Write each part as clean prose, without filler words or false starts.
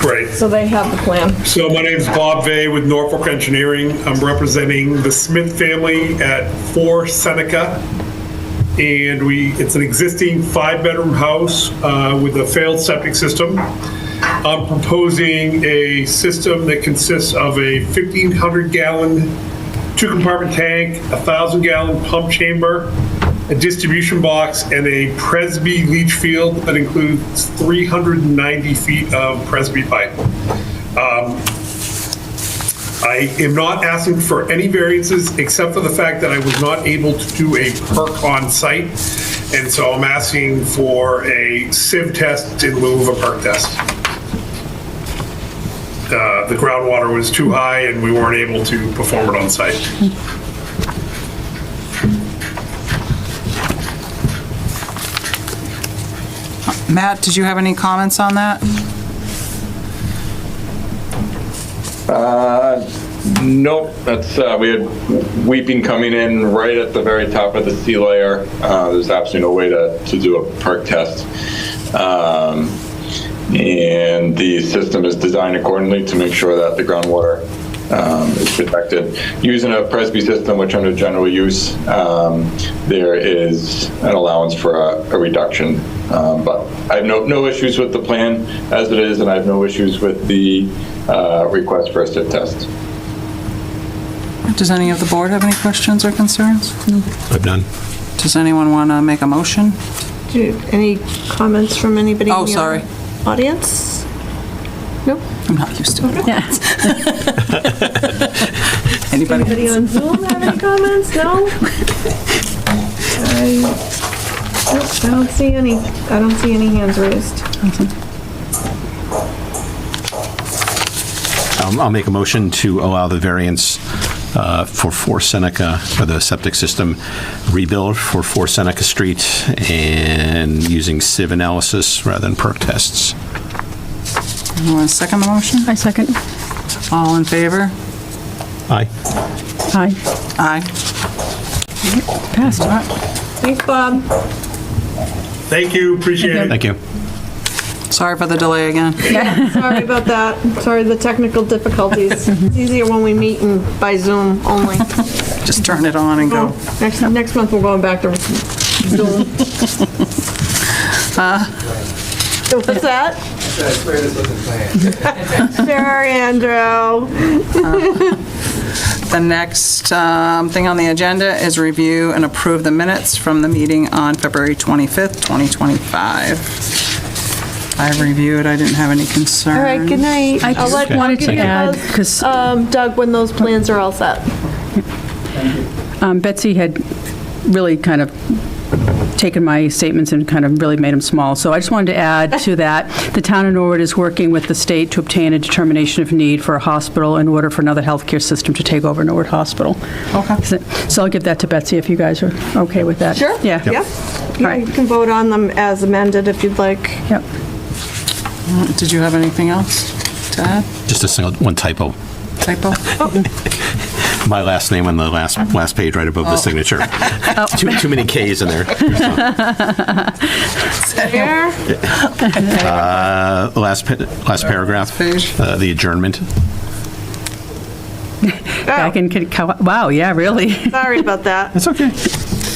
Great. So they have the plan. So my name's Bob Vay with Norfolk Engineering. I'm representing the Smith family at 4 Seneca. And it's an existing 5-bedroom house with a failed septic system. I'm proposing a system that consists of a 1,500-gallon 2-compartment tank, a 1,000-gallon pump chamber, a distribution box, and a Presby leach field that includes 390 feet of Presby pipe. I am not asking for any variances except for the fact that I was not able to do a perk on site. And so I'm asking for a sieve test in lieu of a perk test. The groundwater was too high and we weren't able to perform it on site. Matt, did you have any comments on that? Nope, that's, we had weeping coming in right at the very top of the sea layer. There's absolutely no way to do a perk test. And the system is designed accordingly to make sure that the groundwater is protected. Using a Presby system, which under general use, there is an allowance for a reduction. But I have no issues with the plan as it is, and I have no issues with the request for a sieve test. Does any of the board have any questions or concerns? I've none. Does anyone want to make a motion? Any comments from anybody Oh, in the sorry. audience? Nope. I'm not used to it. Anybody on Zoom have any comments? No? I don't see any. I don't see any hands raised. I'll make a motion to allow the variance for 4 Seneca for the septic system rebuild for 4 Seneca Street and using sieve analysis rather than perk tests. You want to second the motion? I second. All in favor? Aye. Aye. Aye. Passed. Thanks, Bob. Thank you, appreciate it. Thank you. Sorry for the delay again. Sorry about that. Sorry, the technical difficulties. It's easier when we meet by Zoom only. Just turn it on and go. Next month we're going back to Zoom. What's that? I swear this wasn't planned. Sure, Andrew. The next thing on the agenda is review and approve the minutes from the meeting on February 25th, 2025. I reviewed, I didn't have any concerns. All right, good night. I just wanted to add, because Doug, when those plans are all set. Betsy had really kind of taken my statements and kind of really made them small. So I just wanted to add to that, the town of Norwood is working with the state to obtain a determination of need for a hospital in order for another healthcare system to take over Norwood Hospital. Okay. So I'll give that to Betsy if you guys are okay with that. Sure. Yeah. Yeah. All right. You can vote on them as amended if you'd like. Yep. Did you have anything else to add? Just one typo. Typo? My last name on the last page right above the signature. Too many K's in there. There. Last paragraph. Page. The adjournment. Back in, wow, yeah, really. Sorry about that. That's okay. A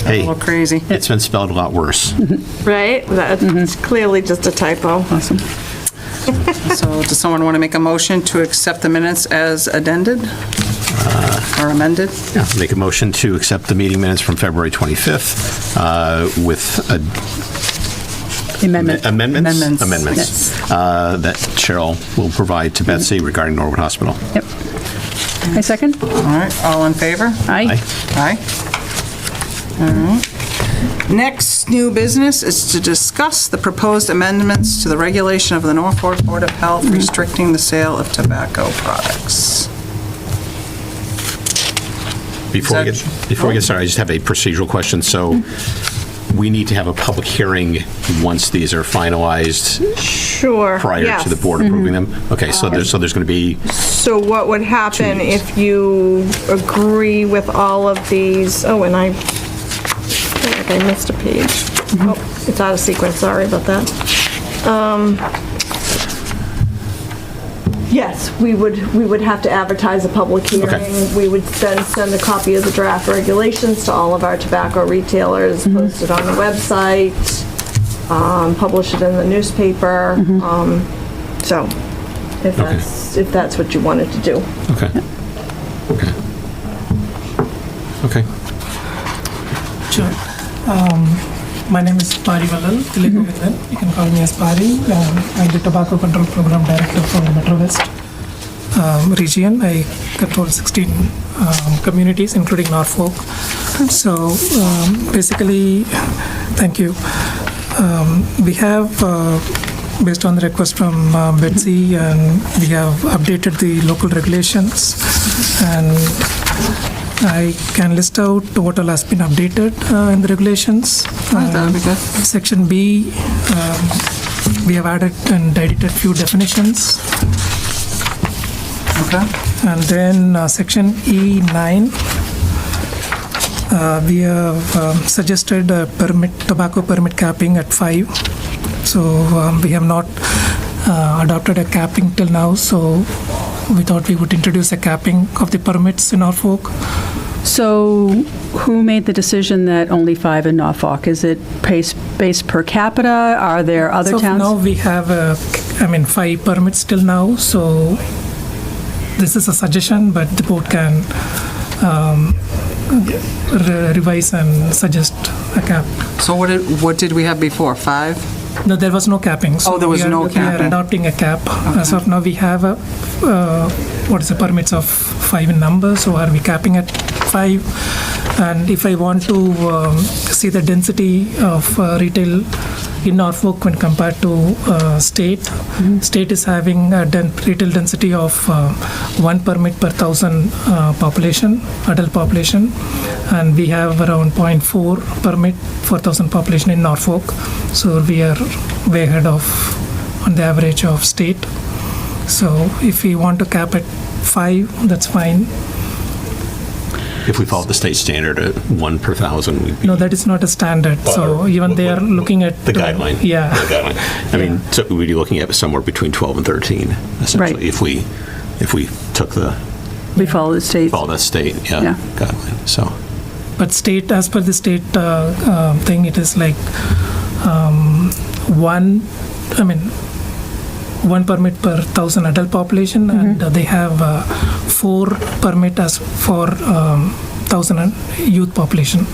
Hey, little crazy. it's been spelled a lot worse. Right? That's clearly just a typo. Awesome. So does someone want to make a motion to accept the minutes as addended or amended? Yeah, make a motion to accept the meeting minutes from February 25th with Amendment. amendments Yes. that Cheryl will provide to Betsy regarding Norwood Hospital. Yep. I second. All right, all in favor? Aye. Aye. All right. Next new business is to discuss the proposed amendments to the regulation of the Norfolk Board of Health restricting the sale of tobacco products. Before we get started, I just have a procedural question. So we need to have a public hearing once these are finalized Sure. prior yes. to the board approving them? Okay, so there's going to be, So what would happen if you agree with all of these? Oh, and I feel like I missed a page. Oh, it's out of sequence, sorry about that. Yes, we would have to advertise a public hearing. Okay. We would then send a copy of the draft regulations to all of our tobacco retailers, post it on the website, publish it in the newspaper. So, if that's what you wanted to do. Okay. Okay. Okay. Sure. My name is Pari Valal, Tilegovindan. You can call me as Pari. I'm the Tobacco Control Program Director for the Metro West region. I control 16 communities, including Norfolk. So basically, thank you. We have, based on the request from Betsy, and we have updated the local regulations, and I can list out what all has been updated in the regulations. That would be good. Section B, we have added and edited few definitions. Okay. And then section E9, we have suggested tobacco permit capping at 5. So we have not adopted a capping till now, so we thought we would introduce a capping of the permits in Norfolk. So who made the decision that only 5 in Norfolk? Is it based per capita? Are there other So towns? now we have, 5 permits till now, so this is a suggestion, but the board can revise and suggest a cap. So what did we have before, 5? No, there was no capping. So Oh, there was no We capping. are adopting a cap. As of now, we have permits of 5 in number, so are we capping at 5? And if I want to see the density of retail in Norfolk when compared to state, state is having a retail density of 1 permit per 1,000 population, adult population, and we have around 0.4 permit for 1,000 population in Norfolk. So we are way ahead of on the average of state. So if we want to cap at 5, that's fine. If we follow the state standard at 1 per 1,000, we'd be... No, that is not a standard. So even they are looking at The guideline. Yeah. The guideline. I mean, so we'd be looking at somewhere between 12 and 13, essentially, Right. if we took We follow the state. follow that state, Yeah. guideline, so. But state, as per the state thing, it is like 1 permit per 1,000 adult population, and they have 4 permit as for 1,000 youth population.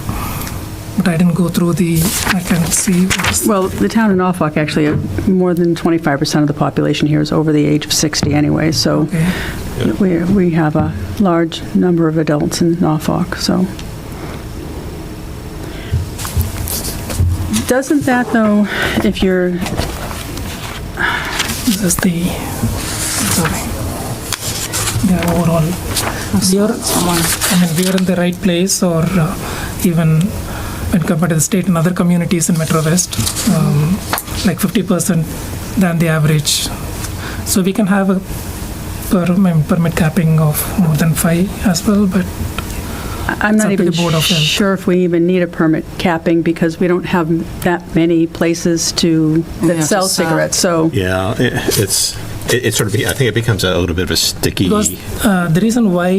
But I didn't go through I can see. Well, the town of Norfolk, actually, more than 25% of the population here is over the age of 60 anyway, so Okay. we have a large number of adults in Norfolk, so. Doesn't that, though, if you're, This is the overall. We are in the right place, or even when compared to the state and other communities in Metro West, like 50% than the average. So we can have a permit capping of more than 5 as well, but I'm It's not up to even the Board of Health. sure if we even need a permit capping because we don't have that many places Yeah, that sell to sell. cigarettes, so. Yeah, it's sort of, I think it becomes a little bit of a sticky... because the reason why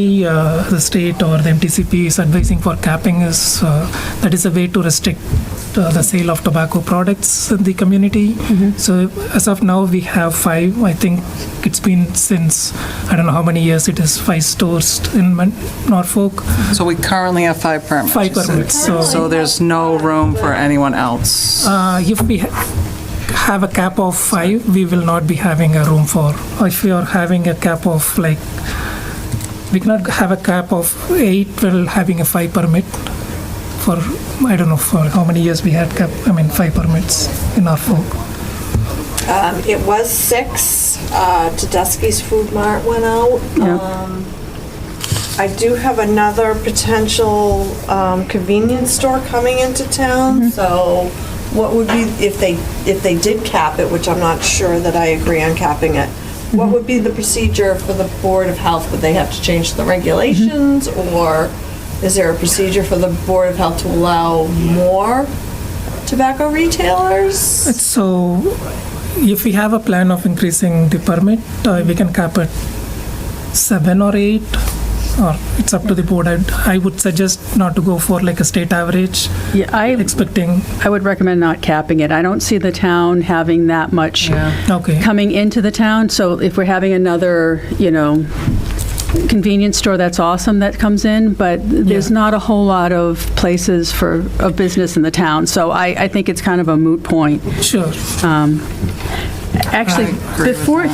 the state or the MTCP is advising for capping is that is a way to restrict the sale of tobacco products in the community. So as of now, we have 5. I think it's been since, I don't know how many years it is, 5 stores in Norfolk. So we currently have 5 permits. 5 you said. permits, so- So there's no room for anyone else. If we have a cap of 5, we will not be having a room for. Or if we are having a cap of we cannot have a cap of 8 while having a 5 permit for, I don't know for how many years we had 5 permits in Norfolk. It was 6. Tedeschi's Food Mart went out. I do have another potential convenience store coming into town, so what would be, if they did cap it, which I'm not sure that I agree on capping it, what would be the procedure for the Board of Health? Would they have to change the regulations, or is there a procedure for the Board of Health to allow more tobacco retailers? So if we have a plan of increasing the permit, we can cap it 7 or 8, or it's up to the board. I would suggest not to go for like a state average, Yeah, expecting. I would recommend not capping it. I don't see the town having that much Okay. coming into the town, so if we're having another, convenience store, that's awesome that comes in, but there's not a whole lot of places of business in the town, so I think it's kind of a moot point. Sure. Actually, before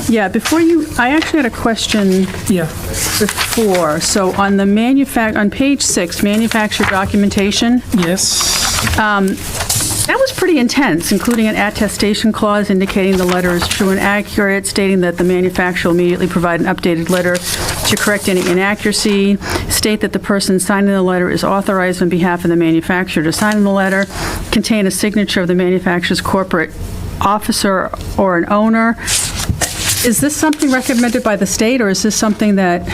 you, I actually had a question Yeah. before. So on the on page 6, manufacturer documentation, Yes. that was pretty intense, including an attestation clause indicating the letter is true and accurate, stating that the manufacturer will immediately provide an updated letter to correct any inaccuracy, state that the person signing the letter is authorized on behalf of the manufacturer to sign the letter, contain a signature of the manufacturer's corporate officer or an owner. Is this something recommended by the state, or is this something that...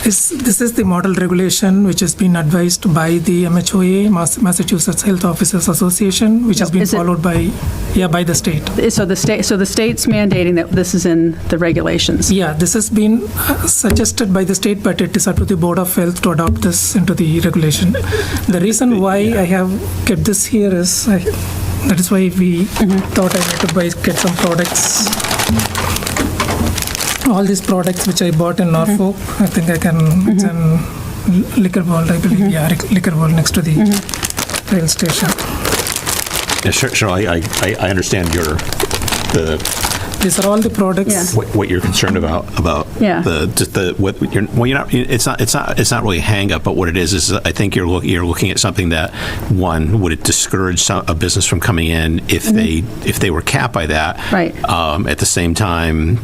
This is the model regulation which has been advised by the MHOA, Massachusetts Health Officers Association, which has been Is it- followed by the state. So the state's mandating that this is in the regulations? Yeah, this has been suggested by the state, but it is up to the Board of Health to adopt this into the regulation. The reason why I have kept this here is, that is why we thought I had to get some products. All these products which I bought in Norfolk, I think I can, it's in Liquor World, I believe, Liquor World next to the rail station. Yeah, sure, I understand These are all the products. what you're concerned about Yeah. it's not really a hang up, but what it is I think you're looking at something that, one, would it discourage a business from coming in if they were capped by that? Right. At the same time,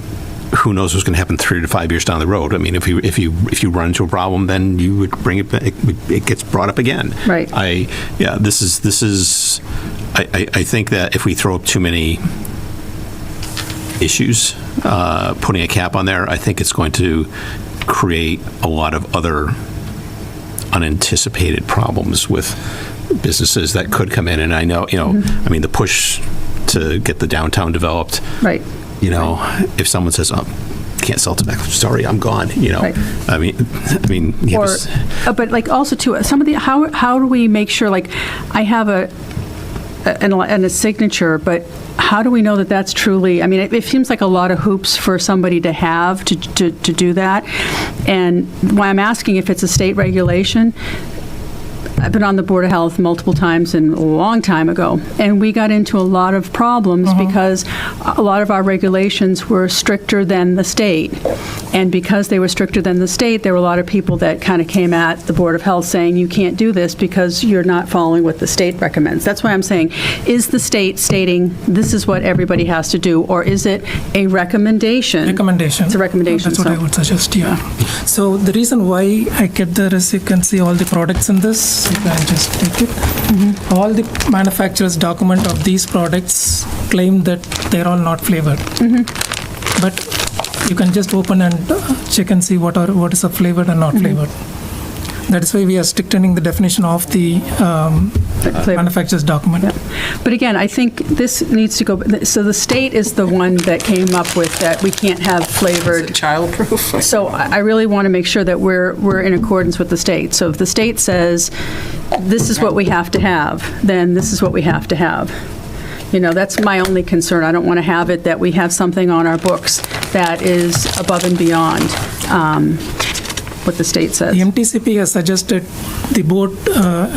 who knows what's going to happen 3 to 5 years down the road? I mean, if you run into a problem, then you would bring it back. It gets brought up again. Right. This is. I think that if we throw up too many issues, putting a cap on there, I think it's going to create a lot of other unanticipated problems with businesses that could come in. And I know, I mean, the push to get the downtown developed. Right. If someone says, "Oh, can't sell tobacco," sorry, I'm gone. Right. I mean, Or, but like also too, some of the, how do we make sure, like, I have a signature, but how do we know that that's truly, I mean, it seems like a lot of hoops for somebody to have to do that. And why I'm asking if it's a state regulation, I've been on the Board of Health multiple times and a long time ago, and we got into a lot of problems because a lot of our regulations were stricter than the state. And because they were stricter than the state, there were a lot of people that kind of came at the Board of Health saying, you can't do this because you're not following what the state recommends. That's why I'm saying, is the state stating this is what everybody has to do, or is it a recommendation? Recommendation. It's a recommendation. That's what I would suggest, yeah. So the reason why I kept there is you can see all the products in this. You can just take it. All the manufacturer's document of these products claim that they're all not flavored. But you can just open and check and see what is a flavored and not flavored. That is why we are strictening the definition of the manufacturer's document. But again, I think this needs to go, so the state is the one that came up with that we can't have flavored. Childproof. So I really want to make sure that we're in accordance with the state. So if the state says, this is what we have to have, then this is what we have to have. That's my only concern. I don't want to have it that we have something on our books that is above and beyond what the state says. The MTCP has suggested the board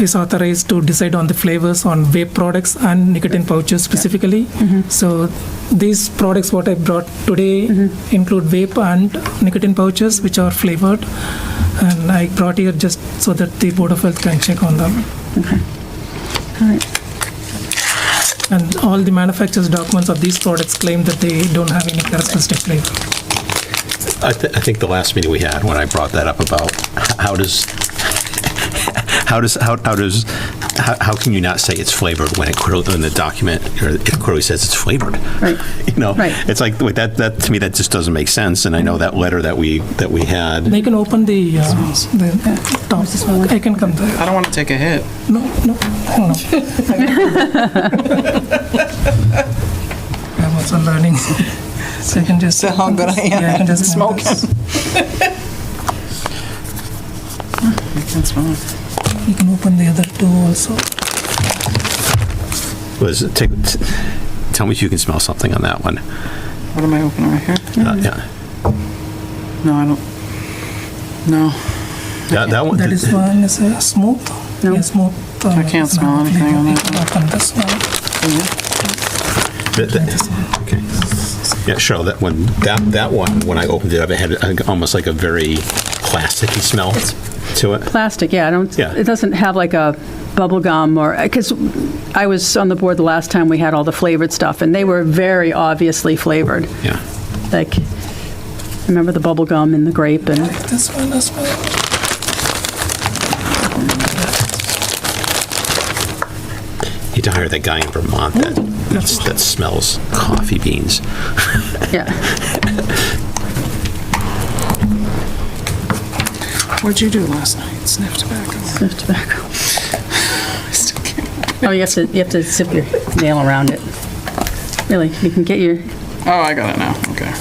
is authorized to decide on the flavors on vape products and nicotine pouches specifically. So these products what I brought today include vape and nicotine pouches which are flavored, and I brought here just so that the Board of Health can check on them. Okay. All right. And all the manufacturer's documents of these products claim that they don't have any characteristic flavor. I think the last meeting we had, when I brought that up about how can you not say it's flavored when in the document it clearly says it's flavored? Right. Right. It's like that to me that just doesn't make sense. And I know that letter that we had. They can open the top. I can come there. I don't want to take a hit. No. also learning. So I can just. So how good I am Yeah, I can at just smoking. I can smell it. You can open the other two also. Tell me if you can smell something on that one. What am I opening right here? Yeah. No, I don't. No. That one. That is one is smooth. No. Yeah, smooth. I can't smell anything on that one. Open this one. Okay. Yeah, sure. That one. That one. When I opened it up, it had almost like a very plasticky smell to it. Plastic, yeah, Yeah. it doesn't have like a bubble gum or, because I was on the board the last time we had all the flavored stuff, and they were very obviously flavored. Yeah. Like, remember the bubble gum and the grape and, This one as well. You need to hire that guy in Vermont that smells coffee beans. yeah. What'd you do last night? Sniff tobacco. Sniff tobacco. I still can't. Oh, you have to zip your nail around it. Really, you can get your, Oh, I got it now. Okay.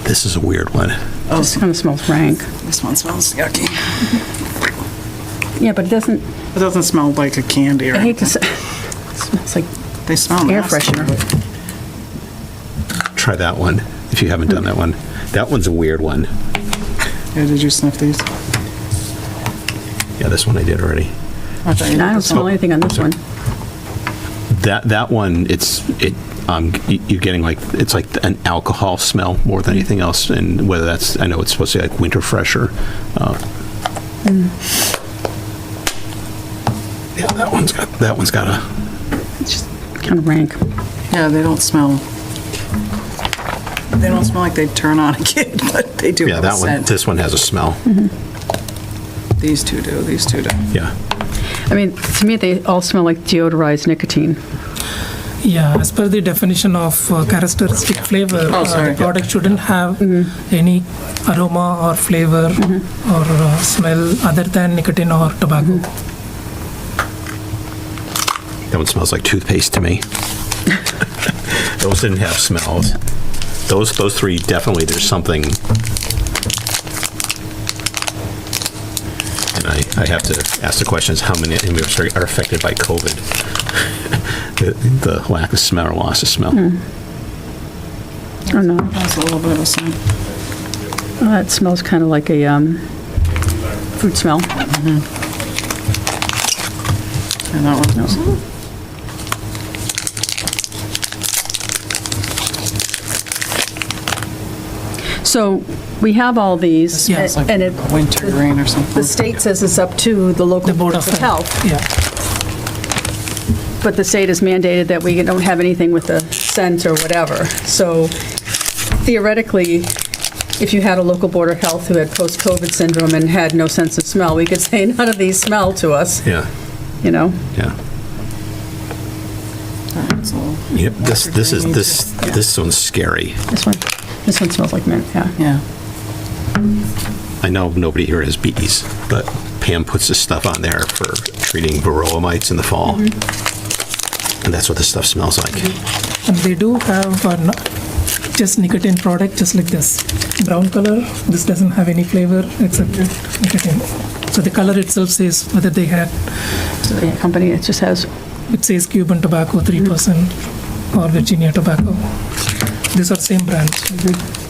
This is a weird one. this kind of smells rank. This one smells yucky. Yeah, but it doesn't, It doesn't smell like a candy or I hate to anything. say, it smells like They smell air nasty. freshener. Try that one if you haven't done that one. That one's a weird one. Yeah, did you sniff these? Yeah, this one I did already. I thought you I don't did. smell anything on this one. That one, you're getting like, it's like an alcohol smell more than anything else, and whether that's, I know it's supposed to be like winter fresher. Yeah, that one's got a. It's just kind of rank. Yeah, they don't smell. They don't smell like they turn on a kid, but they do Yeah, have a that one. scent. This one has a smell. These two do. These two do. Yeah. I mean, to me, they all smell like deodorized nicotine. Yeah, as per the definition of characteristic flavor, sorry. the product shouldn't have any aroma or flavor or smell other than nicotine or tobacco. That one smells like toothpaste to me. Those didn't have smells. Those three, definitely, there's something. And I have to ask the questions, how many are affected by COVID? the lack of smell or loss of smell. I don't know. That's a little bit of a scent. Oh, it smells kind of like a fruit smell. And that one smells. So we have all these, Yeah, It's like and it, winter green or something. the state says it's up to the local The Board boards of of health, Yeah, but the state has mandated that we don't have anything with a scent or whatever. So theoretically, if you had a local board of health who had post-COVID syndrome and had no sense of smell, we could say none of these smell to us, Yeah, you know? yeah. It's a little- Yep, this one's scary. This one smells like mint, yeah. Yeah. I know nobody here has bees, but Pam puts this stuff on there for treating varroa mites in the fall. And that's what this stuff smells like. and they do have just nicotine product, just like this brown color. This doesn't have any flavor except nicotine. So the color itself says whether they had. So the company, it just has, It says Cuban tobacco 3% or Virginia tobacco. These are same brands.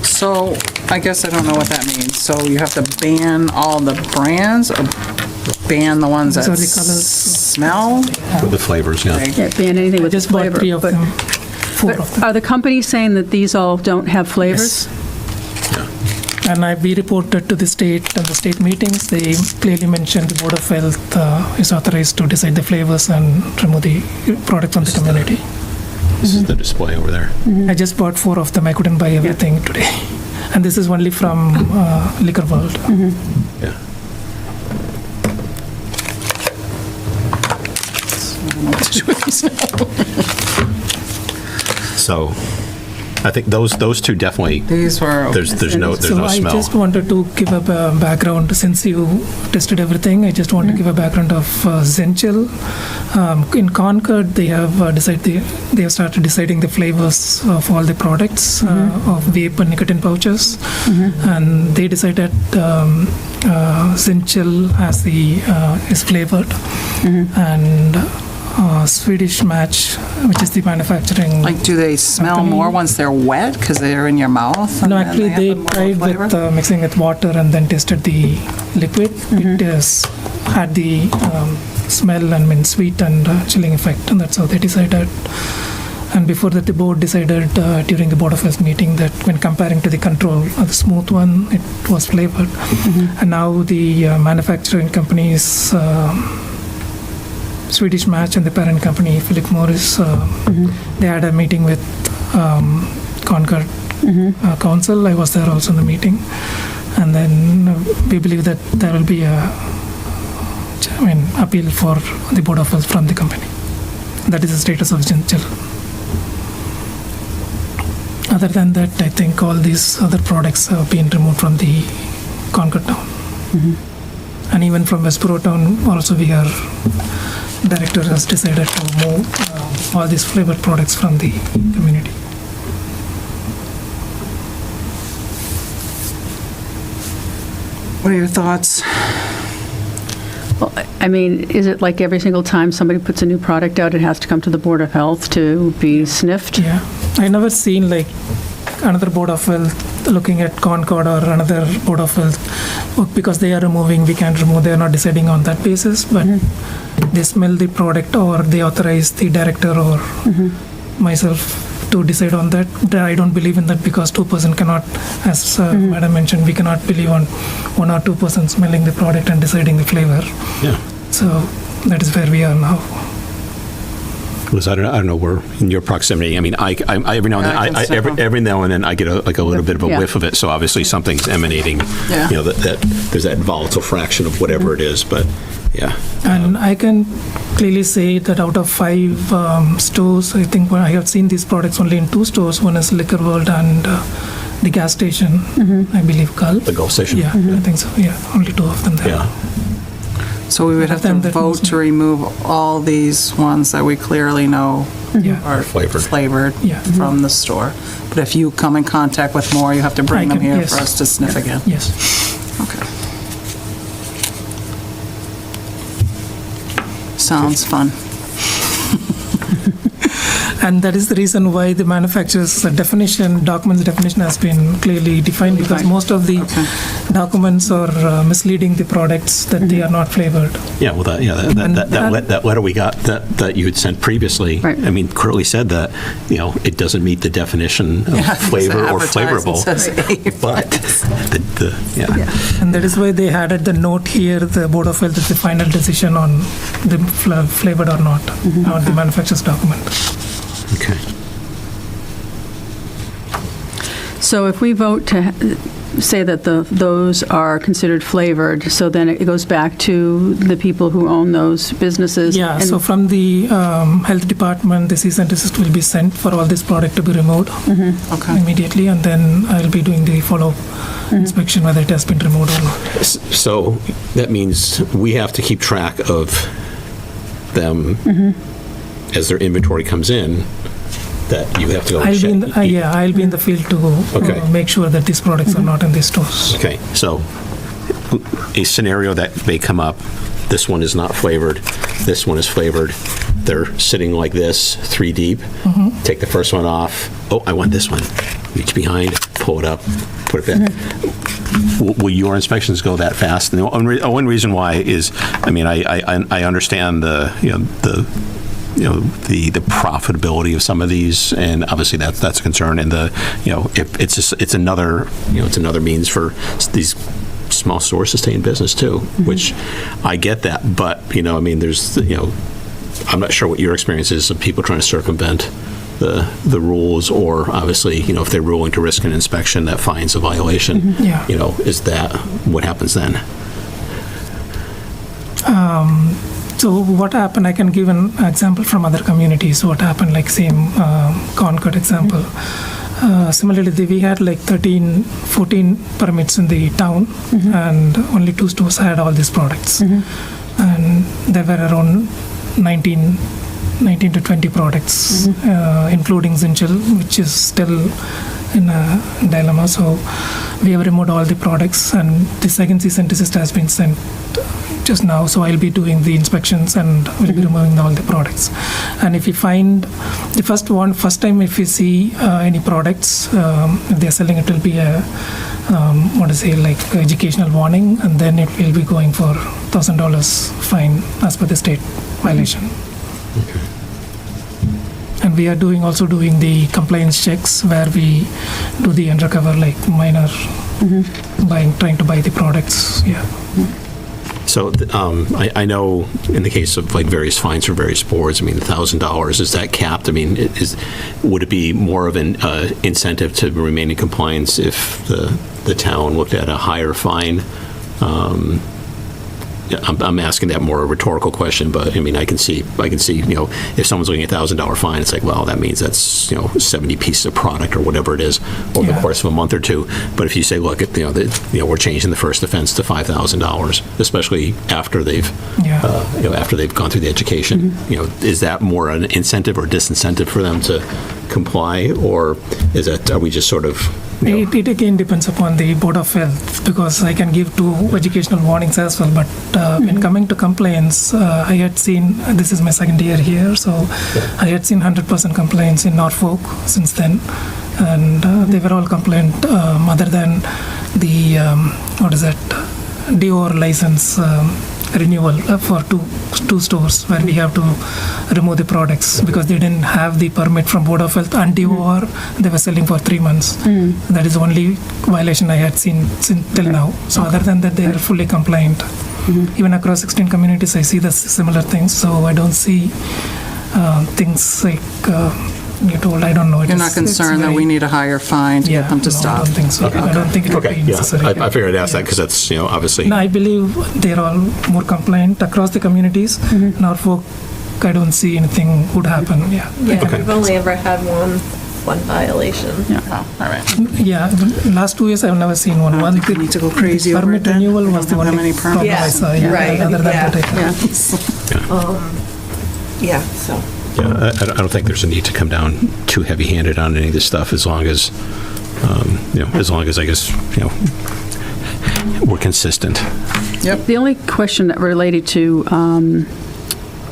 So I guess I don't know what that means. So you have to ban all the brands or ban the ones that These are the colors. smell? With the flavors, yeah. yeah, ban anything I with just bought flavor. 3 of but- them, 4 But of them. are the companies saying that these all don't have flavors? And we reported to the state and the state meetings. They clearly mentioned the Board of Health is authorized to decide the flavors and remove the product from the community. This is the display over there. I just bought 4 of them. I couldn't buy everything today. And this is only from Liquor World. Yeah. I don't know what to do with these now. So, I think those two definitely, These were, there's no So I smell. just wanted to give a background, since you tested everything, I just want to give a background of Zenchil. In Concord, they have they have started deciding the flavors of all the products of vape and nicotine pouches, and they decided Zenchil as is flavored, and Swedish Match, which is the manufacturing. like, do they smell company. more once they're wet because they're in your mouth? and No, then actually, have they a more tried flavor? with mixing with water and then tested the liquid. It has had the smell and sweet and chilling effect, and that's how they decided. And before that, the board decided during the Board of Health meeting that when comparing to the control, the smooth one, it was flavored. And now the manufacturing companies, Swedish Match and the parent company, Philip Morris, they had a meeting with Concord Council. I was there also in the meeting. And then we believe that there will be appeal for the Board of Health from the company. That is the status of Zenchil. Other than that, I think all these other products have been removed from the Concord town. And even from Westboro town, also director has decided to move all these flavored products from the community. What are your thoughts? Well, I mean, is it like every single time somebody puts a new product out, it has to come to the Board of Health to be sniffed? Yeah, I never seen like another Board of Health looking at Concord or another Board of Health, because they are removing, we can't remove, they are not deciding on that basis, but they smell the product or they authorize the director or myself to decide on that. I don't believe in that, because 2% cannot, as Madam mentioned, we cannot believe on 1 or 2% smelling the product and deciding the flavor. Yeah. So that is where we are now. Because I don't know, we're in your proximity. I mean, I every now and then, Yeah, I can smell them. every now and then I get a little bit of a Yeah. whiff of it. So obviously something's emanating. Yeah. You know, that there's that volatile fraction of whatever it is. But yeah. And I can clearly say that out of 5 stores, I think I have seen these products only in 2 stores. One is Liquor World and the gas station, I believe, Gulf. The Gulf Station. Yeah, I think so. Yeah, only 2 of them there. Yeah. So we would have to Then that vote was- to remove all these ones that we clearly know Yeah. are Flavored. flavored Yeah. from the store. But if you come in contact with more, you have to bring I them can- here yes. for us to sniff again. Yes. Okay. Sounds fun. And that is the reason why the manufacturer's document's definition has been clearly defined, because most of the documents are misleading the products that they are not flavored. Yeah, well, that letter we got that you had sent previously, Right. I mean, clearly said that, you know, it doesn't meet the definition of flavor or flavorable. But yeah. And that is why they added the note here, the Board of Health is the final decision on the flavored or not, on the manufacturer's document. Okay. So if we vote to say that those are considered flavored, so then it goes back to the people who own those businesses? Yeah, and- so from the health department, the cease and desist will be sent for all this product to be removed Okay. immediately, and then I'll be doing the follow-up inspection whether it has been removed or not. So that means we have to keep track of them as their inventory comes in, that you have to go I'll be in check. the, I'll be in the field to Okay. make sure that these products are not in the stores. Okay, so a scenario that may come up, this one is not flavored, this one is flavored, they're sitting like this, 3 deep, take the first one off, oh, I want this one, reach behind, pull it up, put it back. Will your inspections go that fast? And the one reason why is, I mean, I understand the profitability of some of these, and obviously that's a concern. And if it's another means for these small stores to stay in business too, which I get that. But I mean, there's I'm not sure what your experience is of people trying to circumvent the rules, or obviously, if they're ruling to risk an inspection that finds a violation. Yeah. Is that what happens then? So what happened, I can give an example from other communities, what happened, like same Concord example. Similarly, we had like 13, 14 permits in the town, and only 2 stores had all these products. And there were around 19 to 20 products, including Zinchel, which is still in a dilemma. So we have removed all the products, and the second cease and desist has been sent just now. So I'll be doing the inspections and we'll be removing all the products. And if we find the first time if we see any products, if they're selling, it will be a like educational warning, and then it will be going for $1,000 fine as per the state violation. And we are also doing the compliance checks where we do the undercover, like minor trying to buy the products. Yeah. So I know in the case of like various fines for various boards, I mean, $1,000, is that capped? I mean, would it be more of an incentive to remain in compliance if the town looked at a higher fine? I'm asking that more a rhetorical question, but I mean, I can see, if someone's looking at $1,000 fine, it's like, well, that means that's, 70 pieces of product or whatever it is over the course of a month or two. But if you say, look, we're changing the first offense to $5,000, especially after they've, after they've gone through the education, is that more an incentive or disincentive for them to comply, or are we just sort of? It again depends upon the Board of Health, because I can give 2 educational warnings as well, but when coming to complaints, I had seen, this is my second year here, so I had seen 100% complaints in Norfolk since then, and they were all complaint other than the, DOR license renewal for two stores where we have to remove the products because they didn't have the permit from Board of Health and DOR. They were selling for 3 months. That is the only violation I had seen till now. So other than that, they are fully compliant. Even across 16 communities, I see the similar things. So I don't see things like you told. I don't know. You're not concerned that we need a higher fine to get them to stop? I don't think so. I don't think it would be necessary. I figured I'd ask that because that's, obviously. No, I believe they're all more compliant across the communities. Norfolk, I don't see anything would happen. Yeah. We've only ever had one violation. Oh, all right. Yeah, the last 2 years I've never seen one. I don't think we need to go crazy over permit it then. renewal We was the don't have only any problem I permits. saw. Right. Other than that, So. Yeah, I don't think there's a need to come down too heavy-handed on any of this stuff, as long as, I guess, we're consistent. Yep. The only question that related to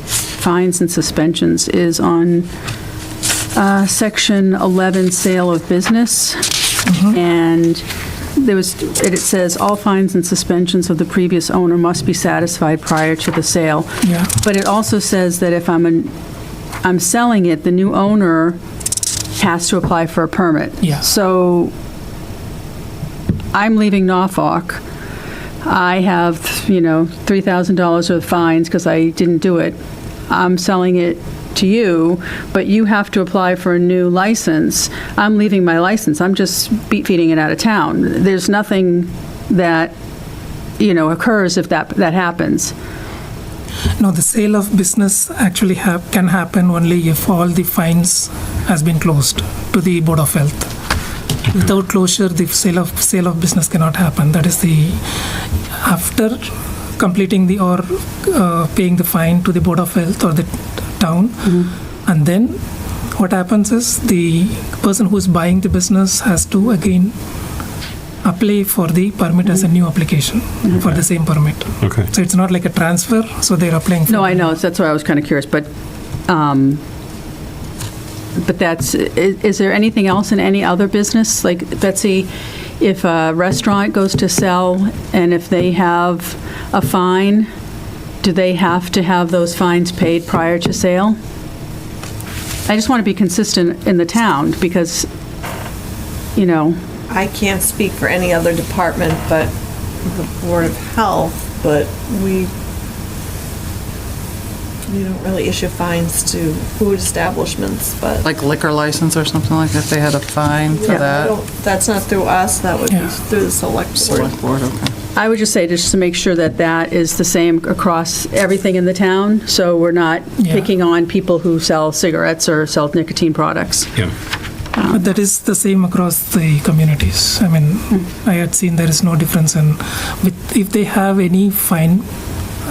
fines and suspensions is on Section 11, sale of business. And it says, all fines and suspensions of the previous owner must be satisfied prior to the sale. Yeah. But it also says that if I'm selling it, the new owner has to apply for a permit. Yeah. So I'm leaving Norfolk. I have, $3,000 worth of fines because I didn't do it. I'm selling it to you, but you have to apply for a new license. I'm leaving my license. I'm just feeding it out of town. There's nothing that, occurs if that happens. No, the sale of business actually can happen only if all the fines has been closed to the Board of Health. Without closure, the sale of business cannot happen. That is after completing paying the fine to the Board of Health or the town, and then what happens is the person who is buying the business has to again apply for the permit as a new application for the same permit. Okay. So it's not like a transfer, so they're applying for. No, I know, that's why I was kind of curious, but is there anything else in any other business? Like, Betsy, if a restaurant goes to sell and if they have a fine, do they have to have those fines paid prior to sale? I just want to be consistent in the town because, I can't speak for any other department but the Board of Health, but we don't really issue fines to food establishments, but. Like liquor license or something like that, if they had a fine for that? That's not through us, that would be through the select board. Select board, okay. I would just say, just to make sure that that is the same across everything in the town, so we're not picking on people who sell cigarettes or sell nicotine products. Yeah. But that is the same across the communities. I mean, I had seen there is no difference if they have any fine,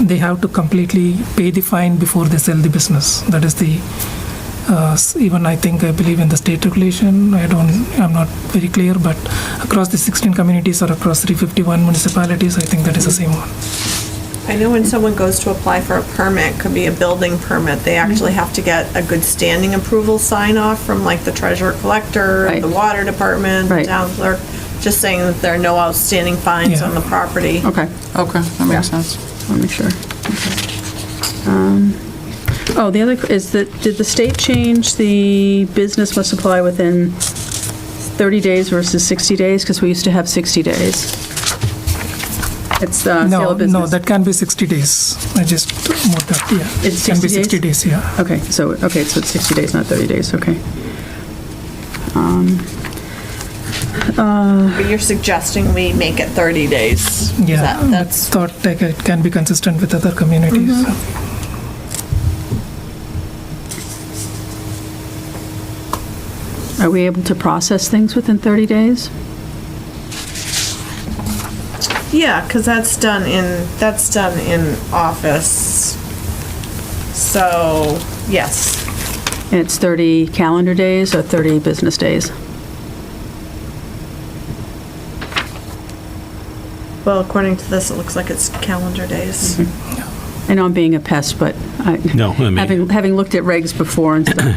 they have to completely pay the fine before they sell the business. That is the, even I believe in the state regulation, I'm not very clear, but across the 16 communities or across 351 municipalities, I think that is the same one. I know when someone goes to apply for a permit, could be a building permit, they actually have to get a good standing approval sign off from like the treasurer collector, Right. the water department, the Right. town clerk, just saying that there are no outstanding fines Yeah. on the property. Okay, Okay, that makes sense. I want to make sure. Oh, the other is that, did the state change the business must apply within 30 days versus 60 days? Because we used to have 60 days. It's sale No, of business. no, that can be 60 days. I just moved that, yeah. It's Can be 60 60 days, yeah. Okay, so it's 60 days, not 30 days, okay. But you're suggesting we make it 30 days? Is Yeah, that- I That's, thought like it can be consistent with other communities. Are we able to process things within 30 days? yeah, because that's done in office. So, yes. And it's 30 calendar days or 30 business days? Well, according to this, it looks like it's calendar days. I know I'm being a pest, but No, I mean, having looked at regs before and stuff.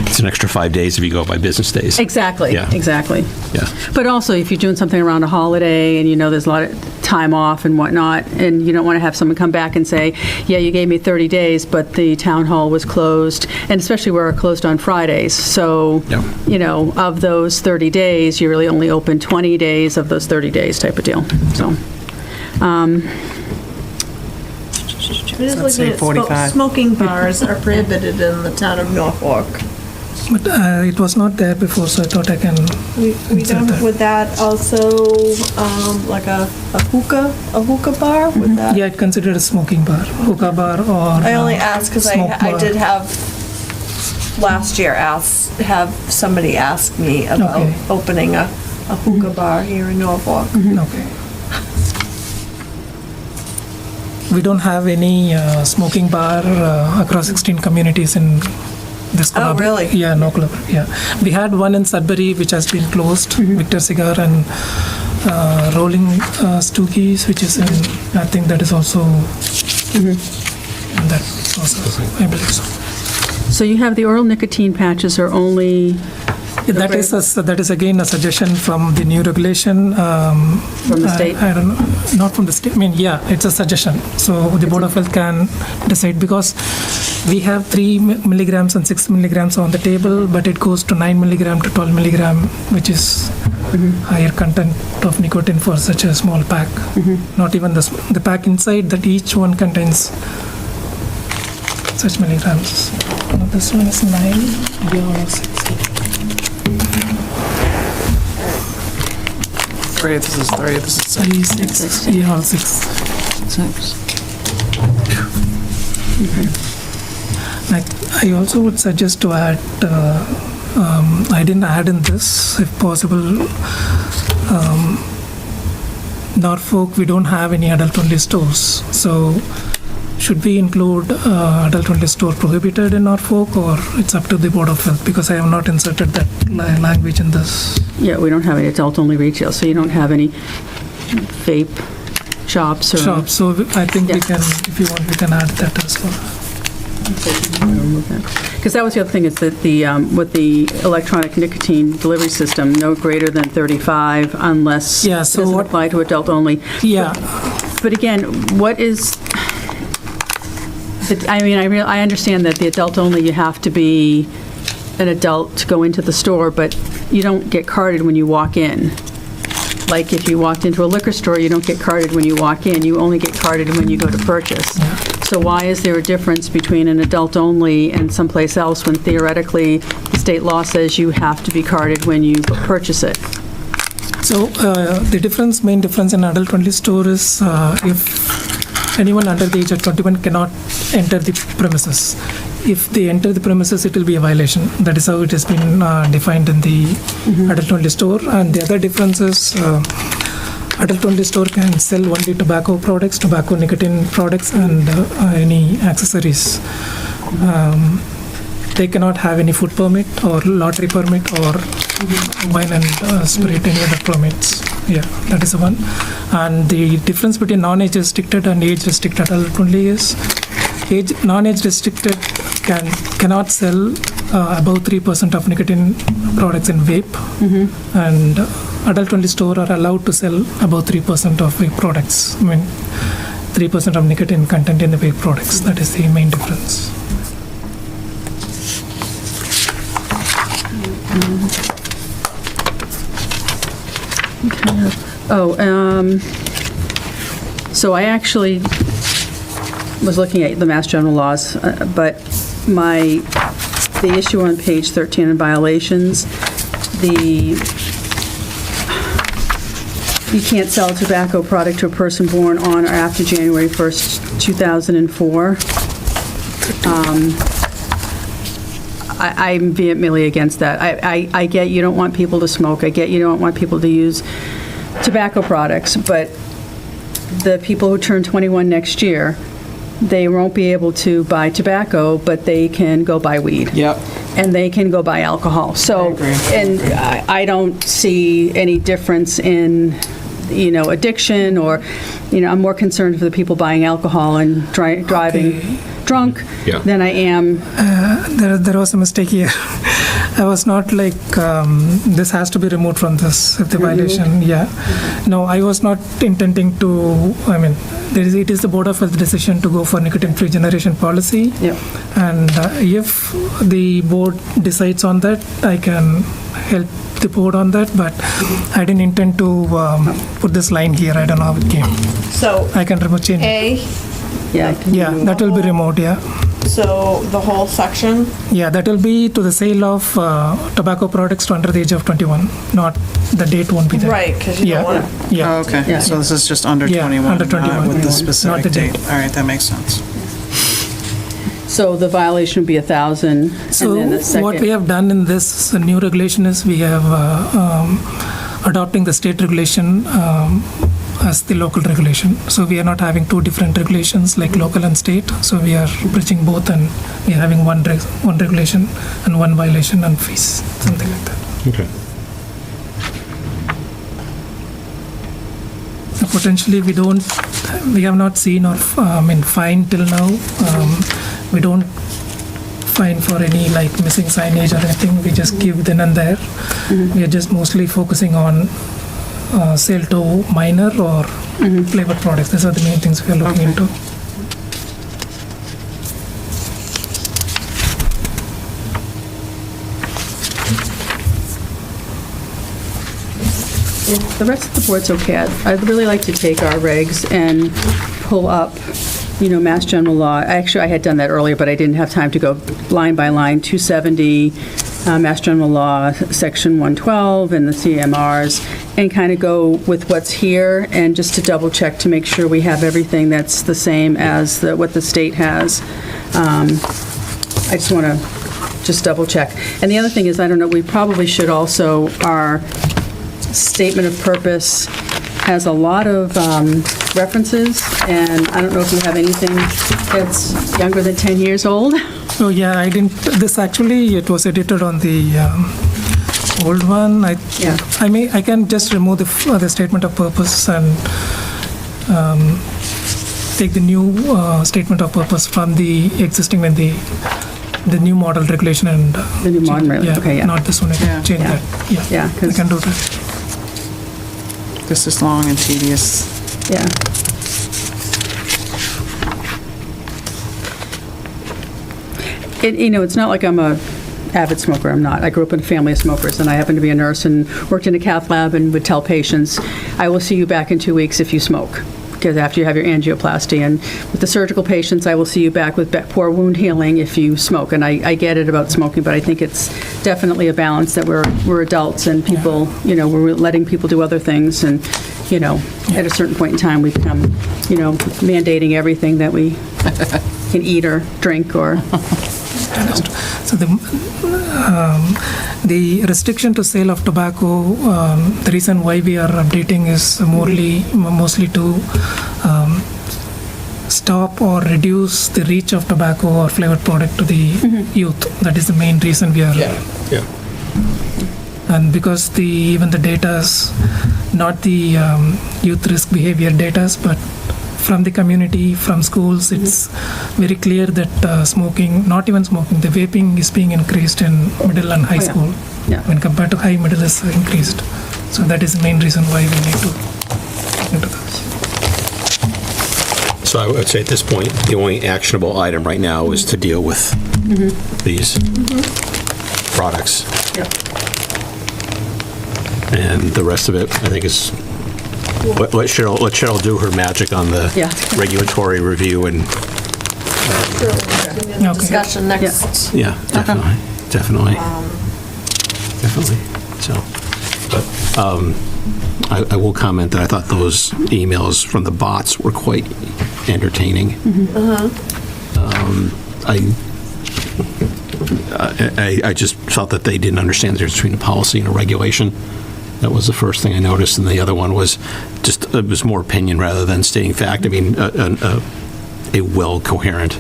it's an extra 5 days if you go by business days. Exactly, Yeah. exactly. Yeah. But also, if you're doing something around a holiday and you know there's a lot of time off and whatnot, and you don't want to have someone come back and say, yeah, you gave me 30 days, but the town hall was closed, and especially we're closed on Fridays. So, Yeah. you know, of those 30 days, you really only open 20 days of those 30 days type of deal. So, I'm just Let's say looking at 45. smoking bars are prohibited in the town of Norfolk. But it was not there before, so I thought I can We insert don't, that. would that also, like a hookah bar? Would that? Yeah, it considered a smoking bar, hookah bar or... I only asked because smoke I bar. did have, last year, have somebody ask me about Okay. opening a hookah bar here in Norfolk. Okay. We don't have any smoking bar across 16 communities in this club. really? Yeah, no club, yeah. We had one in Sudbury which has been closed, Victor Cigar, and Rolling Stookies, which is in, I think that is also in that process, I believe so. so you have the oral nicotine patches are only That is again a suggestion from the new regulation. from the state? I don't know, not from the state, I mean, yeah, it's a suggestion. So the Board of Health can decide, because we have 3 milligrams and 6 milligrams on the table, but it goes to 9 milligram to 12 milligram, which is higher content of nicotine for such a small pack. Not even the pack inside, that each one contains such milligrams. This one is 9, the other one is 6. 3, this is 3, this is 6, yeah, all 6. 6. I also would suggest to add, I didn't add in this, if possible, Norfolk, we don't have any adult-only stores. So should we include adult-only store prohibited in Norfolk, or it's up to the Board of Health? Because I have not inserted that language in this. Yeah, we don't have any adult-only retail, so you don't have any vape shops or... Shop, so I think we Yeah. can, if you want, we can add that as well. Because that was the other thing, is that with the electronic nicotine delivery system, no greater than 35 unless Yeah, it so doesn't what- apply to adult only. Yeah, But again, what is, I mean, I understand that the adult only, you have to be an adult to go into the store, but you don't get carded when you walk in. Like if you walked into a liquor store, you don't get carded when you walk in, you only get carded when you go to purchase. So why is there a difference between an adult only and someplace else when theoretically the state law says you have to be carded when you purchase it? so the main difference in adult-only store is if anyone under the age of 21 cannot enter the premises. if they enter the premises, it will be a violation. That is how it has been defined in the adult-only store. And the other difference is adult-only store can sell only tobacco products, tobacco nicotine products, and any accessories. They cannot have any food permit or lottery permit or wine and spirit, any other permits. Yeah, that is the one. And the difference between non-age restricted and age restricted adult-only is non-age restricted cannot sell above 3% of nicotine products in vape, and adult-only store are allowed to sell above 3% of vape products. I mean, 3% of nicotine content in the vape products. That is the main difference. So I actually was looking at the Mass General laws, but the issue on page 13 in violations, you can't sell a tobacco product to a person born on or after January 1st, 2004. I'm vehemently against that. I get you don't want people to smoke. I get you don't want people to use tobacco products, but the people who turn 21 next year, they won't be able to buy tobacco, but they can go buy weed. Yep. And they can go buy alcohol. So, and I don't see any difference in, addiction or, I'm more concerned for the people buying alcohol and driving drunk than I am. There was a mistake here. I was not like, this has to be removed from this, if the violation, No, I was not intending to, it is the Board of Health decision to go for nicotine-free generation policy. And if the board decides on that, I can help the board on that, but I didn't intend to put this line here. I don't know how it came. So I can change it. That will be removed, So the whole section? Yeah, that will be to the sale of tobacco products to under the age of 21. Not, the date won't be there. Right, because you don't want to. Yeah. Oh, okay, so this is just under 21. under 21. Not with the Not specific the date. date. All right, that makes sense. So the violation would be 1,000, So and then the second. what we have done in this new regulation is we have adopting the state regulation as the local regulation. So we are not having two different regulations like local and state. So we are bridging both, and we are having one regulation and one violation and fees, something like that. Okay. So potentially we have not seen or fined till now. We don't fine for any like missing signage or anything. We just give then and there. We are just mostly focusing on sale to minor or flavored products. These are the main things we are looking into. If the rest of the board's okay, I'd really like to take our regs and pull up, Mass General Law. Actually, I had done that earlier, but I didn't have time to go line by line. 270, Mass General Law, Section 112, and the CMRs, and kind of go with what's here, and just to double check to make sure we have everything that's the same as what the state has. I just want to just double check. And the other thing is, I don't know, we probably should also, our statement of purpose has a lot of references, and I don't know if you have anything that's younger than 10 years old. Oh yeah, I didn't. This actually it was edited on the old one. I can just remove the statement of purpose and take the new statement of purpose from the existing when the new model regulation and The new modern regulation, okay, yeah. not this one. I can change that. Yeah, I can do that. This is long and tedious. Yeah. It's not like I'm a avid smoker. I'm not. I grew up in a family of smokers, and I happen to be a nurse and worked in a cath lab and would tell patients, I will see you back in 2 weeks if you smoke, because after you have your angioplasty. And with the surgical patients, I will see you back with poor wound healing if you smoke. And I get it about smoking, but I think it's definitely a balance that we're adults and people, we're letting people do other things. And, at a certain point in time, we become, mandating everything that we can eat or drink or understood. So the restriction to sale of tobacco, the reason why we are updating is mostly to stop or reduce the reach of tobacco or flavored product to the youth. That is the main reason we are. Yeah. And because even the data is not the youth risk behavior data, but from the community, from schools, it's very clear that smoking, not even smoking, the vaping is being increased in middle and high school. Yeah. When compared to high, middle is increased. So that is the main reason why we need to look into this. So I would say at this point, the only actionable item right now is to deal with these products. Yep. And the rest of it, I think, is let Cheryl do her magic on the Yeah. regulatory review and, Discussion next. yeah, definitely. Definitely. So, but I will comment that I thought those emails from the bots were quite entertaining. I just felt that they didn't understand the difference between a policy and a regulation. That was the first thing I noticed, and the other one was just, it was more opinion rather than stating fact. I mean, a well-coherent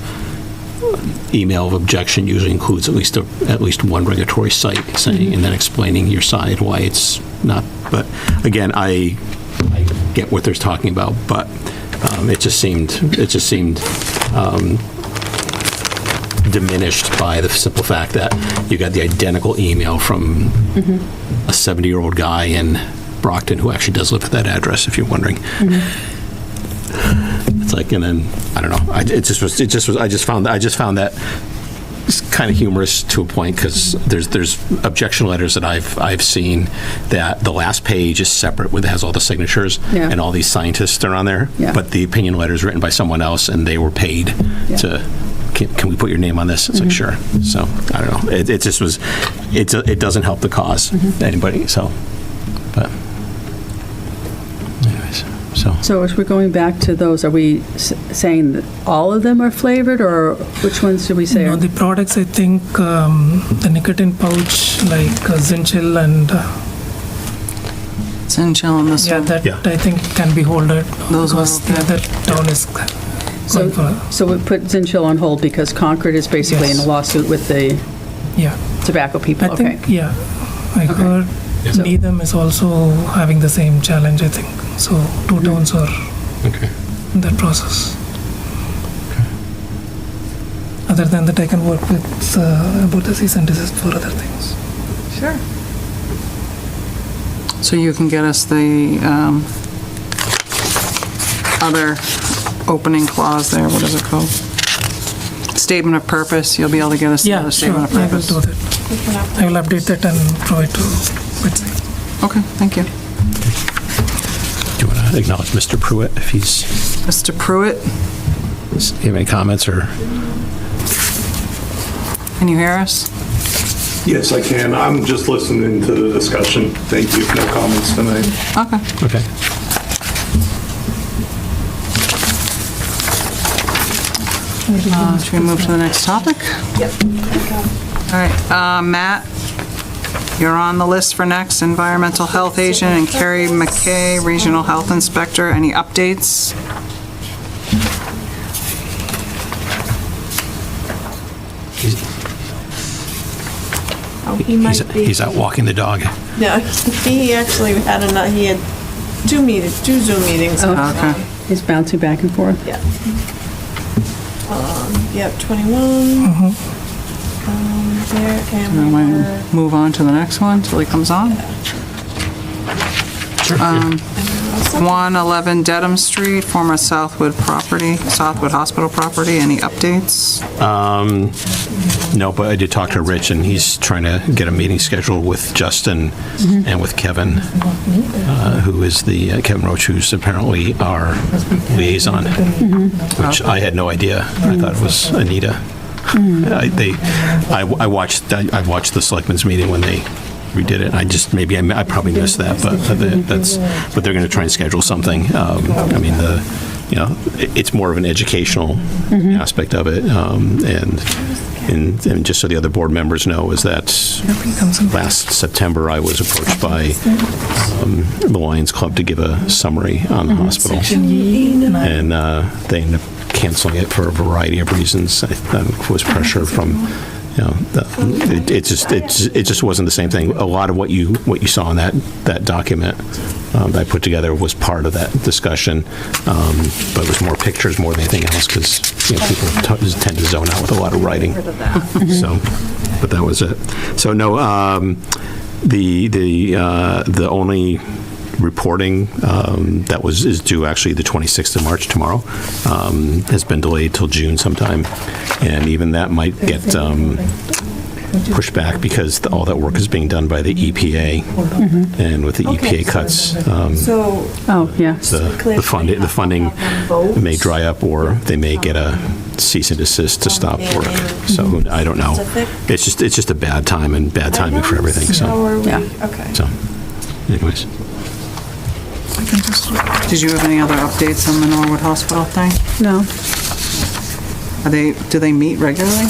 email of objection usually includes at least one regulatory site saying, and then explaining your side why it's not. But again, I get what they're talking about, but it just seemed diminished by the simple fact that you got the identical email from a 70-year-old guy in Brockton who actually does live at that address, if you're wondering. It's like, and then I don't know. I just found that kind of humorous to a point, because there's objection letters that I've seen that the last page is separate, with it has all the signatures and all these scientists are on there, but the opinion letter is written by someone else and they were paid to. Can we put your name on this? It's like, sure. So I don't know. It just was. It doesn't help the cause anybody. So, but anyways. So as we're going back to those, are we saying that all of them are flavored, or which ones do we say? No, the products, I think, the nicotine pouch, like Zinchill and Zinchill and this one. that I think can be holded. Those because ones, the other town is going for. So we put Zinchill on hold because Concord is basically in a lawsuit with the tobacco people. I think, I heard Needham is also having the same challenge, I think. So two towns are in that process. Other than that, I can work with about the cease and desist for other things. Sure. So you can get us the other opening clause there. What is it called? Statement of purpose. You'll be able to get us the other statement of I will purpose. do that. I will update that and provide to Betsy. Okay, thank you. Do you want to acknowledge Mr. Pruitt if he's? Mr. Pruitt, You have any comments or? can you hear us? Yes, I can. I'm just listening to the discussion. Thank you. No comments tonight. Okay. Okay. Should we move to the next topic? Yep. All right, Matt, you're on the list for next, Environmental Health Agent, and Carrie McKay, Regional Health Inspector. Any updates? He might be. He's out walking the dog. No, he actually he had two Zoom meetings. Okay. He's bouncing back and forth. Yeah. Yep, 21. There, and We we might were, move on to the next one till he comes on. 111 Dedham Street, former Southwood Hospital property. Any updates? No, but I did talk to Rich, and he's trying to get a meeting scheduled with Justin and with Kevin, who is the, Kevin Roach, who's apparently our liaison, which I had no idea. I thought it was Anita. I watched the selectmen's meeting when they redid it. I probably missed that, but but they're going to try and schedule something. I mean, it's more of an educational aspect of it. And just so the other board members know, is that last September, I was approached by the Lions Club to give a summary on the hospital. And they ended up canceling it for a variety of reasons. I think it was pressure from, it just wasn't the same thing. A lot of what you saw in that document that I put together was part of that discussion, but it was more pictures more than anything else, because people tend to zone out with a lot of writing. So, but that was it. So no, the only reporting that is due actually the 26th of March, tomorrow, has been delayed till June sometime, and even that might get pushed back because all that work is being done by the EPA, and with the EPA cuts, So, Oh, yeah. the funding may dry up, or they may get a cease and desist to stop work. So I don't know. It's just a bad time and bad timing for everything. How So, are we? Yeah. Okay. anyways. Did you have any other updates on the Norwood Hospital thing? No. Do they meet regularly?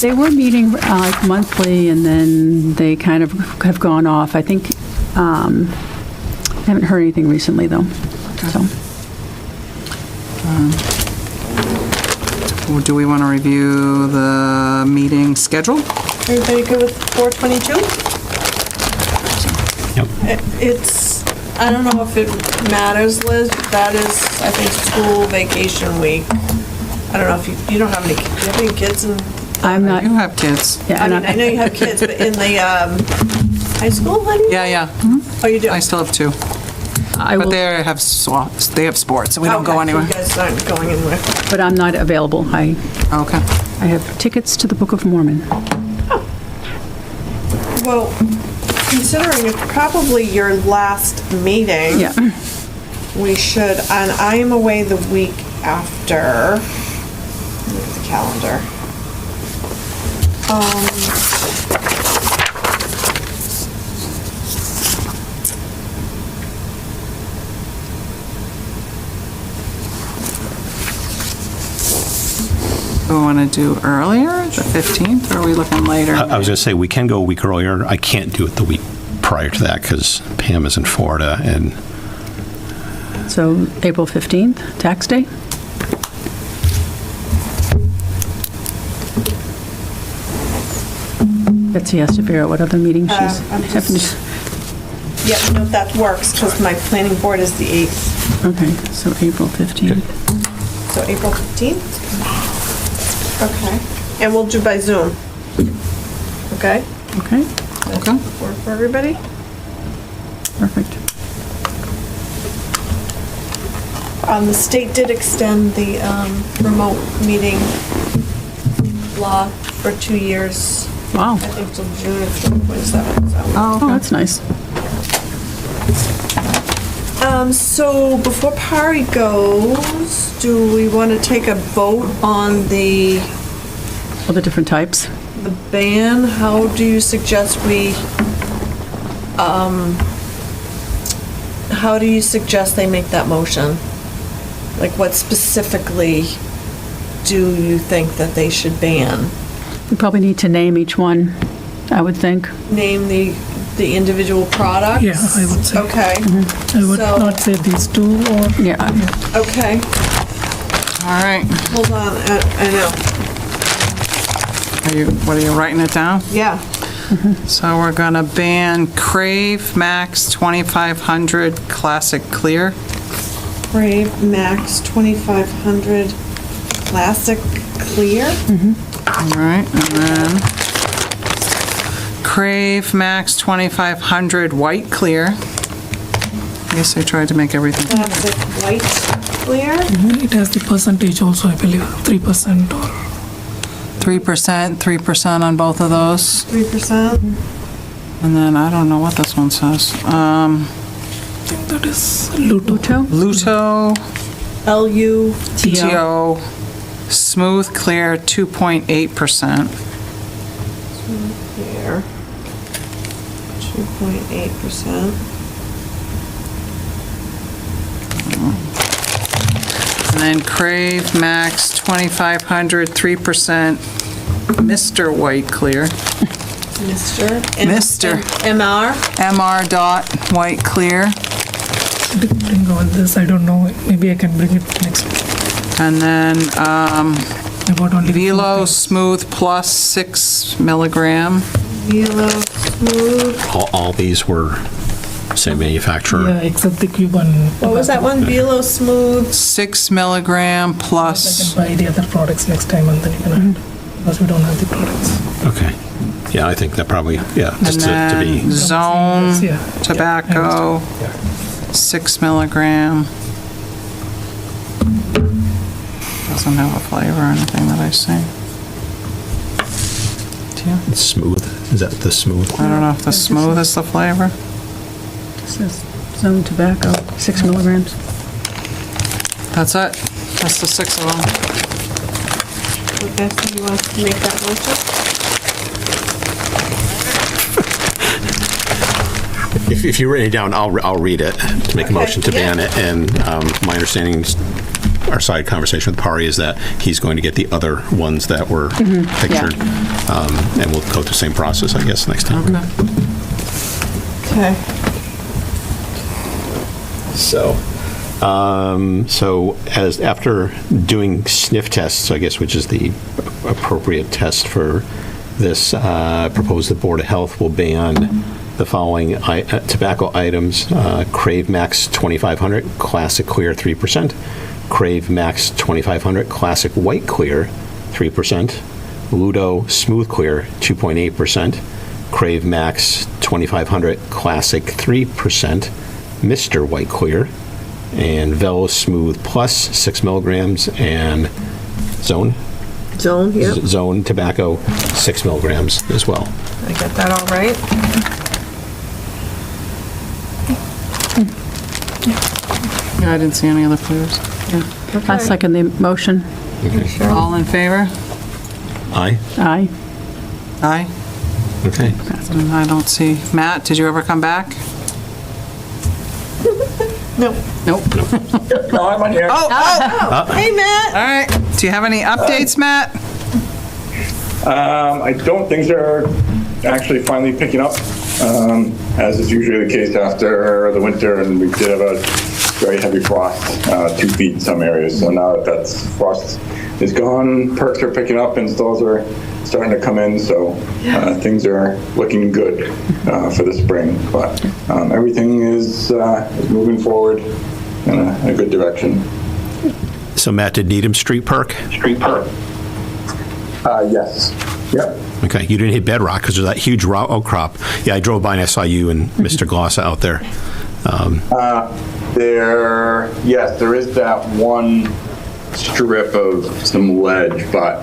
They were meeting like monthly, and then they kind of have gone off. I think, I haven't heard anything recently, though. So, Do we want to review the meeting schedule? Everybody good with 422? Yep. It's, I don't know if it matters, Liz, that is, I think, school vacation week. I don't know if you don't have any, do you have any kids in? I'm not, You have kids. yeah, I I'm mean, I not, know you have kids, but in the high school, honey? Yeah. Oh, you do? I still have two. I But will, they have sports, so we don't go Okay, anywhere. You guys aren't going anywhere. but I'm not available. I Okay. have tickets to the Book of Mormon. Well, considering it's probably your last meeting. Yeah. We should, and I am away the week after. Look at the calendar. We want to do earlier, the 15th, or are we looking later? I was going to say, we can go a week earlier. I can't do it the week prior to that because Pam is in Florida, and So April 15th, tax day? Betsy has to figure out what other meetings she's I'm having. just- Yeah, no, that works, because my planning board is the 8th, Okay, so April 15th. so April 15th? Okay, and we'll do by Zoom. Okay? Okay, Okay. Work for everybody? perfect. The state did extend the remote meeting law for 2 years, Wow. I think till June of 2027, so. Oh, Oh, that's nice. So before Pari goes, do we want to take a vote on the All the different types. ban? How do you suggest how do you suggest they make that motion? Like, what specifically do you think that they should ban? We probably need to name each one, I would think. Name the individual products? Yeah, I would say. Okay, I would So- not say these two or Yeah, okay, all right. hold on, I know, What are you writing it down? yeah. So we're gonna ban Crave Max 2500 Classic Clear. Brave Max 2500 Classic Clear. All right, and then Crave Max 2500 White Clear. I guess I tried to make everything. Classic White Clear. it has the percentage also, I believe, 3% or 3% on both of those. 3%. And then I don't know what this one says. I think that is Luto. Luto, LU. TTO, Smooth Clear 2.8%. Clear. 2.8%. And then Crave Max 2,500, 3%, Mr. White Clear. Mr. Mr. MR. MR dot White Clear. Didn't bring all this, I don't know, maybe I can bring it next. And then I bought only Velo 4 things. Smooth Plus 6 milligram. Velo Smooth. All these were same manufacturer. Yeah, except the cube one. What was that one? Velo Smooth. 6 milligram I plus. can buy the other products next time and then you can add, because we don't have the products. Okay. Yeah, I think that probably, yeah, And just to then be, Zone Yeah. Tobacco, 6 milligram. Doesn't have a flavor or anything that I see. Do you? smooth. Is that the smooth? I don't know if the smooth is the flavor. It says Zone Tobacco, 6 milligrams. That's it. That's the 6 of them. Okay, so you want to make that motion? If you write it down, I'll read it to make a motion to ban it. And my understanding, our side conversation with Pari is that he's going to get the other ones that were pictured. And we'll go through the same process, I guess, next time. Okay. So as after doing sniff tests, I guess, which is the appropriate test for this, proposed the Board of Health will ban the following tobacco items: Crave Max 2500 Classic Clear 3%, Crave Max 2500 Classic White Clear 3%, Ludo Smooth Clear 2.8%, Crave Max 2500 Classic 3%, Mr. White Clear, and Velo Smooth Plus 6 milligrams, and Zone Zone, yep. Zone Tobacco 6 milligrams as well. I got that all right. Yeah, I didn't see any other flavors. I second the motion. All in favor? Aye? Aye. Aye. Okay. And I don't see. Matt, did you ever come back? No. Nope. No, I'm on here. Hey, Matt. All right. Do you have any updates, Matt? I don't. Things are actually finally picking up, as is usually the case after the winter, and we did have a very heavy frost, 2 feet in some areas. So now that frost is gone, perks are picking up, installs are starting to come in, so things are looking good for the spring. But everything is moving forward in a good direction. So Matt, did Needham Street perk? Yes. Yep. Okay, you didn't hit bedrock because there's that huge rock outcrop. Yeah, I drove by and I saw you and Mr. Glossa out there. There is that one strip of some ledge, but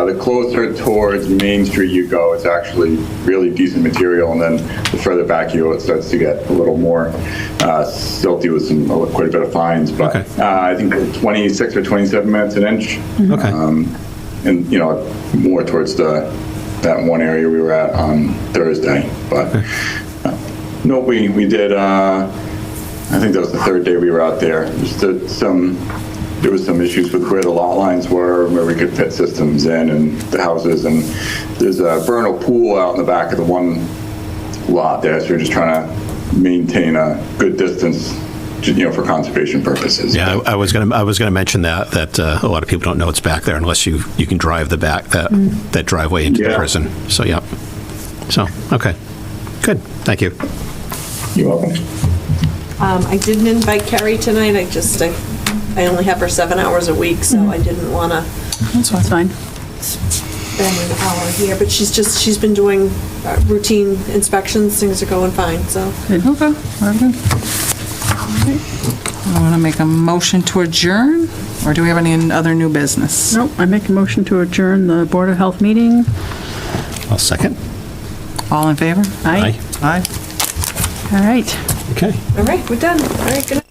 the closer towards Main Street you go, it's actually really decent material, and then the further back you go, it starts to get a little more silty with quite a bit of fines. But Okay. I think 26 or 27 minutes an inch. Okay. And more towards that one area we were at on Thursday. But no, we did. I think that was the 3rd day we were out there. There was some issues with where the lot lines were, where we could fit systems in and the houses. And there's a vernal pool out in the back of the one lot there, so we're just trying to maintain a good distance, for conservation purposes. Yeah, I was gonna mention that a lot of people don't know it's back there unless you can drive the back that driveway into the Yeah. prison. So yeah. So okay, good. Thank you. You're welcome. I didn't invite Carrie tonight. I only have her 7 hours a week, so I didn't want to That's fine. spend an hour here. But she's been doing routine inspections. Things are going fine, so. Okay, very good. I want to make a motion to adjourn, or do we have any other new business? Nope, I make a motion to adjourn the Board of Health meeting. I'll second. All in favor? Aye. Aye. All right. Okay. All right, we're done. All right, good night.